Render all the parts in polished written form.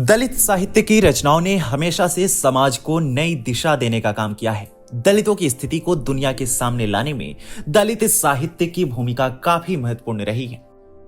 दलित साहित्य की रचनाओं ने हमेशा से समाज को नई दिशा देने का काम किया है। दलितों की स्थिति को दुनिया के सामने लाने में दलित साहित्य की भूमिका काफी महत्वपूर्ण रही है।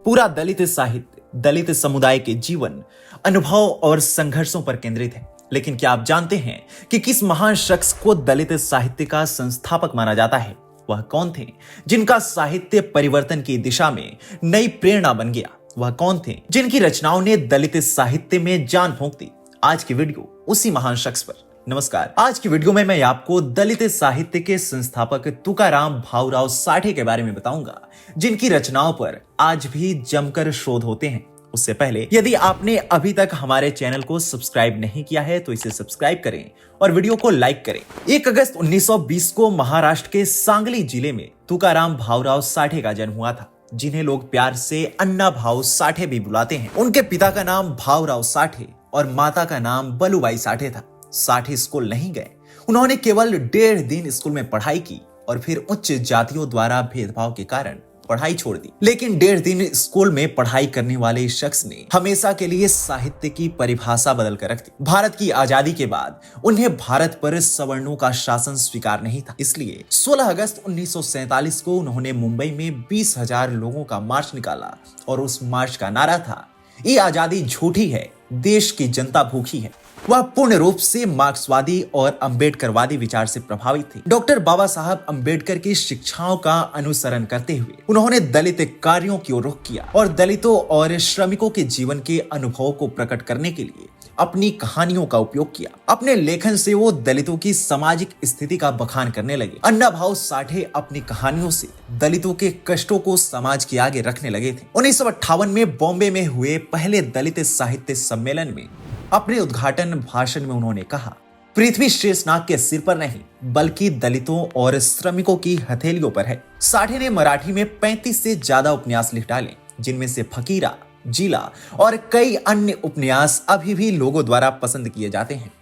पूरा दलित साहित्य दलित समुदाय के जीवन, अनुभव और संघर्षों पर केंद्रित है। लेकिन क्या आप जानते हैं कि किस महान शख्स को दलित साहित्य का संस्थापक माना जाता है? वह कौन थे जिनका साहित्य परिवर्तन की दिशा में नई प्रेरणा बन गया? वह कौन थे जिनकी रचनाओं ने दलित साहित्य में जान फूंक दी? आज की वीडियो उसी महान शख्स पर। नमस्कार, आज की वीडियो में मैं आपको दलित साहित्य के संस्थापक तुकाराम भाऊराव साठे के बारे में बताऊंगा, जिनकी रचनाओं पर आज भी जमकर शोध होते हैं। उससे पहले यदि आपने अभी तक हमारे चैनल को सब्सक्राइब नहीं किया है तो इसे सब्सक्राइब करें और वीडियो को लाइक करें। 1 अगस्त 1920 को महाराष्ट्र के सांगली जिले में तुकाराम भाऊराव साठे का जन्म हुआ था, जिन्हें लोग प्यार से अन्ना भाऊ साठे भी बुलाते हैं। उनके पिता का नाम भाऊराव साठे और माता का नाम बलुबाई साठे था। साठे स्कूल नहीं गए। उन्होंने केवल 1.5 दिन स्कूल में पढ़ाई की और फिर उच्च जातियों द्वारा भेदभाव के कारण पढ़ाई छोड़ दी। लेकिन 1.5 दिन स्कूल में पढ़ाई करने वाले शख्स ने हमेशा के लिए साहित्य की परिभाषा बदल कर रख दी। भारत की आजादी के बाद उन्हें भारत पर सवर्णों का शासन स्वीकार नहीं था, इसलिए 16 अगस्त 1947 को उन्होंने मुंबई में 20,000 लोगों का मार्च निकाला और उस मार्च का नारा था, ये आजादी झूठी है, देश की जनता भूखी है। वह पूर्ण रूप से मार्क्सवादी और अंबेडकरवादी विचार से प्रभावित थे। डॉक्टर बाबा साहब अंबेडकर की शिक्षाओं का अनुसरण करते हुए उन्होंने दलित कार्यों की ओर रुख किया और दलितों और श्रमिकों के जीवन के अनुभवों को प्रकट करने के लिए अपनी कहानियों का उपयोग किया। अपने लेखन से वो दलितों की सामाजिक स्थिति का बखान करने लगे। अन्ना भाऊ साठे अपनी कहानियों से दलितों के कष्टों को समाज के आगे रखने लगे थे। 1958 में बॉम्बे में हुए पहले दलित साहित्य सम्मेलन में अपने उद्घाटन भाषण में उन्होंने कहा, पृथ्वी शेषनाग के सिर पर नहीं बल्कि दलितों और श्रमिकों की हथेलियों पर है। साठे ने मराठी में 35 से ज्यादा उपन्यास लिख डाले, जिनमें से फकीरा, जिला और कई अन्य उपन्यास अभी भी लोगों द्वारा पसंद किए जाते हैं।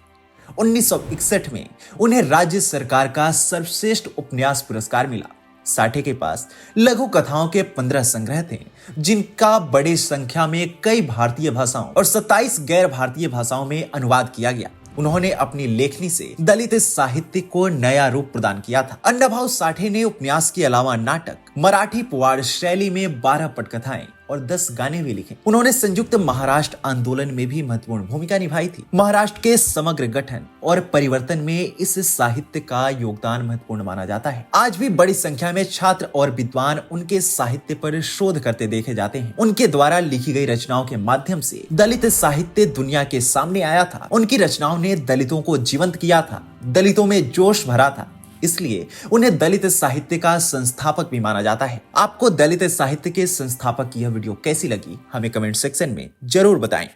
1961 में उन्हें राज्य सरकार का सर्वश्रेष्ठ उपन्यास पुरस्कार मिला। साठे के पास लघु कथाओं के 15 संग्रह थे, जिनका बड़ी संख्या में कई भारतीय भाषाओं और 27 गैर भारतीय भाषाओं में अनुवाद किया गया। उन्होंने अपनी लेखनी से दलित साहित्य को नया रूप प्रदान किया था। अन्ना भाऊ साठे ने उपन्यास के अलावा नाटक, मराठी पुवाड़ शैली में 12 पटकथाएं और 10 गाने भी लिखे। उन्होंने संयुक्त महाराष्ट्र आंदोलन में भी महत्वपूर्ण भूमिका निभाई थी। महाराष्ट्र के समग्र गठन और परिवर्तन में इस साहित्य का योगदान महत्वपूर्ण माना जाता है। आज भी बड़ी संख्या में छात्र और विद्वान उनके साहित्य पर शोध करते देखे जाते हैं। उनके द्वारा लिखी गई रचनाओं के माध्यम से दलित साहित्य दुनिया के सामने आया था। उनकी रचनाओं ने दलितों को जीवंत किया था, दलितों में जोश भरा था, इसलिए उन्हें दलित साहित्य का संस्थापक भी माना जाता है। आपको दलित साहित्य के संस्थापक की यह वीडियो कैसी लगी, हमें कमेंट सेक्शन में जरूर बताएं।